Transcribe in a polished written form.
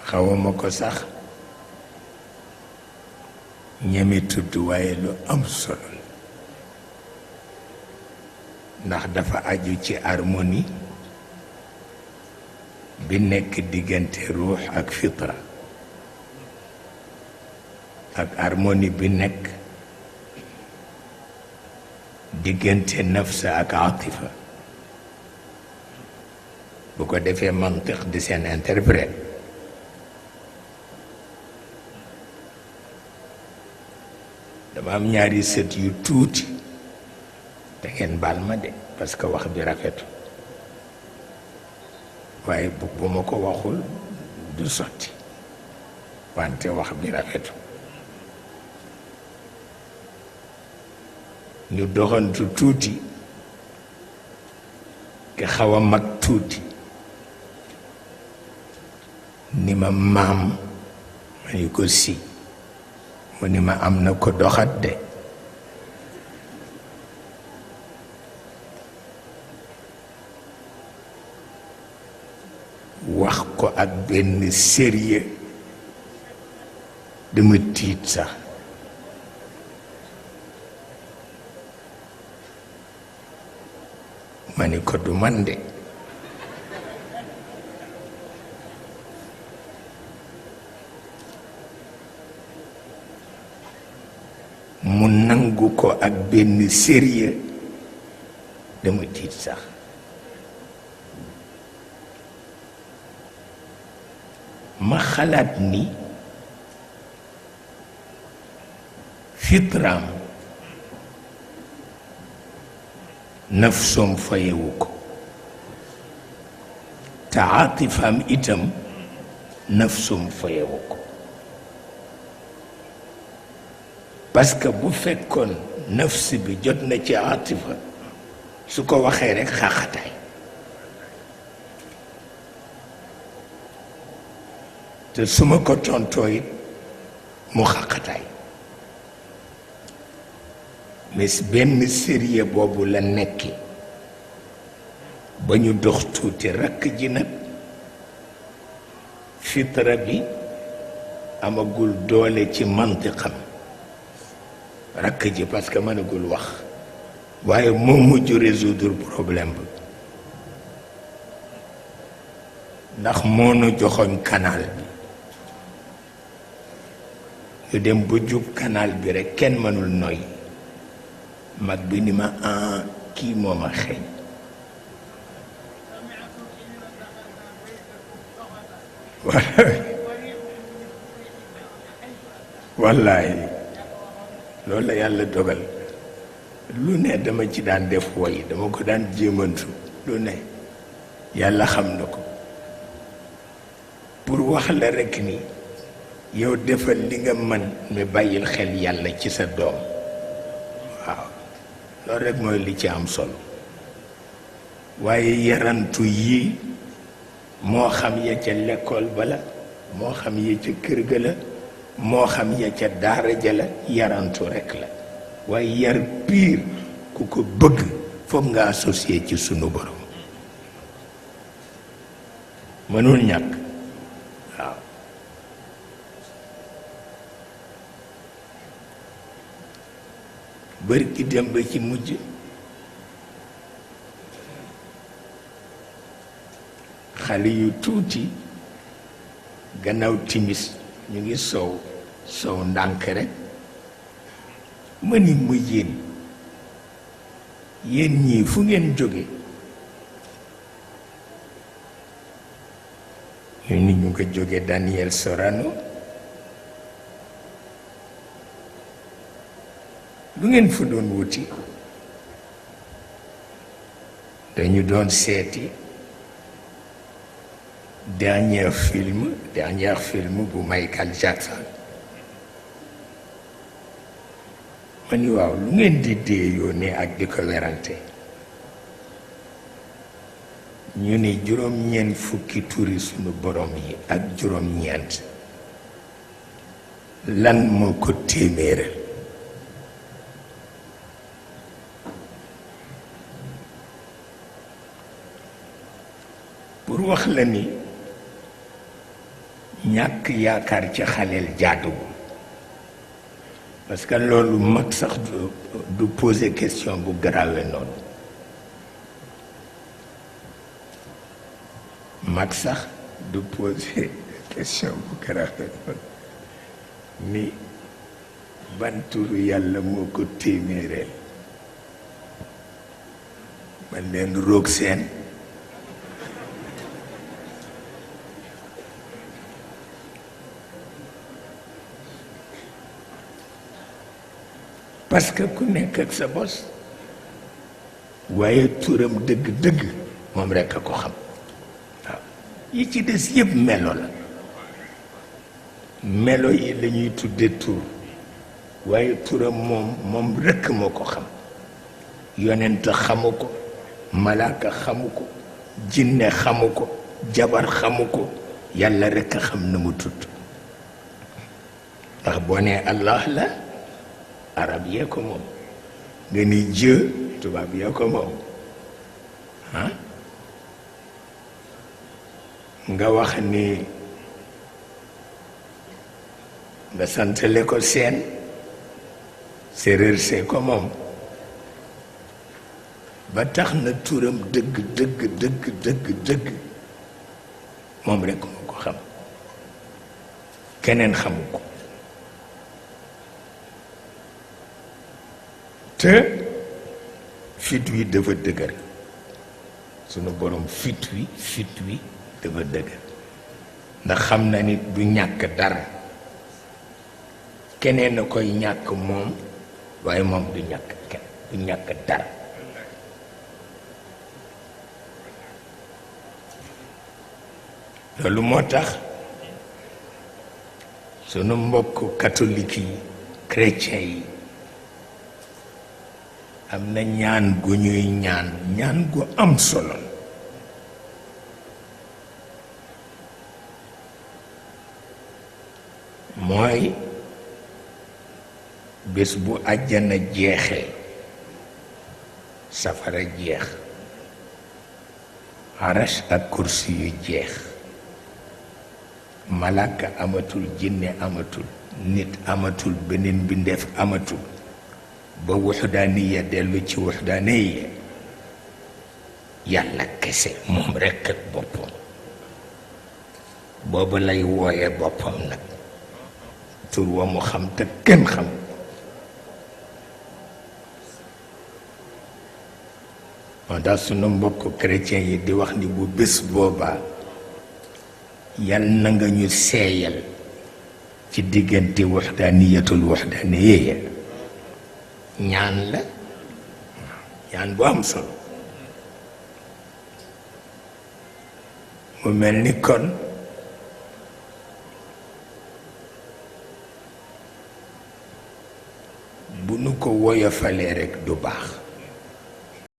xawama ko sax ñeme tudd waaye lu am solo ndax dafa aju ci harmonie bi nekk diggante ruux ak fitra ak harmonie bi nekk diggante nafsa ak atifa bu ko defee mantiq di seen interprète dama am ñaari sët yu tuuti te ngeen baal ma de parce que wax bi rafetu waaye bu ma ko waxul du sotti wante wax bi rafetu ñu doxantu tuuti ke xaw a mag tuuti ni ma maam ma ni ko si mu ni ma am na ko doxat de wax ko ak benn sérieux dama tiit sax ma ni ko du man de mu nangu ko ak benn sérieux dama tiit sax ma xalaat ni fitraam nafsoom fayewu ko te aatifaam itam nafsoom fayewu ko parce que bu fekkoon nafs bi jot na ci aatifa su ko waxee rekk xaaxataay te su ma ko tontoo it mu xaqataay mais benn sérieux boobu la nekki ba ñu dox tuuti rakk ji nag fitra bi amagul doole ci mantiqam rakk ji parce que mënagul wax waaye moo mujj résoudre problème bi ndax moo nu joxoñ canal bi ñu dem ba jub canal bi rekk kenn mënul noy mag bi ni ma kii moo ma xeeñ wallaay loolu la yàlla dogal lu ne dama ci daan def woy dama ko daan jéemantu lu ne yàlla xam na ko pour wax la rekk ni yow defal li nga mën mais bàyyil xel yàlla ci sa doom waaw loolu rekk mooy li ci am solo waaye yarantu yii moo xam ya ca lekkool ba la moo xam ya ca kër ga la moo xam ya ca daara ja la yarantu rekk la waaye yar piir ku ko bëgg foog nga associé ci sunu borom mënul ñàkk waaw bari ki dem ba ci mujj xale yu tuuti gannaaw timis ñu ngi sow ndànk rekk ma ni mu yéen ñii fu ngeen jóge ñu ni ñu ko jóge Daniel Sorano lu ngeen fa doon wuti dañu doon seeti dernier film bu Michael Jackson ma ni waaw lu ngeen di déeyoo ne ak di ko werante ñu ni juróom-ñeent fukki turi sunu borom yi ak juróom-ñeent lan moo ko téeméeral pour wax la ni ñàkk yaakaar ci xaleel jaaduwul parce que loolu mag sax du poser question bu grave noonu mag sax du poser question bu grave noonu ni ban turu yàlla moo ko téeméereel man leen roog seen parce que ku nekk ak sa bos waaye turam dëgg-dëgg moom rekk a ko xam waaw yi ci des yëpp melo la melo yi la ñuy tudde tur waaye turam moom rekk moo ko xam yonent xamu ko malaaka xamu ko jinne xamu ko jabar xamu ko yàlla rekk a xam na mu tudd ndax boo nee Allah la arab yee ko moom nga ni Dieu tubaab yee ko moom ah nga wax ni nga santale ko seen séeréer see ko moom ba tax na turam dëgg dëgg dëgg dëgg dëgg moom rekk moo ko xam keneen xamu ko te fit wi dafa dëgër sunu borom fit wi dafa dëgër ndax xam na nit du ñàkk dara keneen a koy ñàkk moom waaye moom du ñàkk kenn du ñàkk dara loolu moo tax sunu mbokk catholique yi chrétien yi am na ñaan gu ñuy ñaan gu am solo mooy bés bu àjjana jeexee safara jeex arash ak kursi yu jeex malaka amatul jinne amatul nit amatul beneen bindeef amatul ba wuxdaaniya dellu ci wuxdaaniya yàlla kese moom rekk ak boppam boobu lay wooye boppam nag tur wa mu xam te kenn xam moo tax sunu mbokk chrétien yi di wax ni bu bés boobaa yal na nga ñu seeyal ci diggante wuxdaaniyatul wuxdaaniya ñaan la ñaan bu am solo mu mel ni kon bu nu ko woyofalee rekk du baax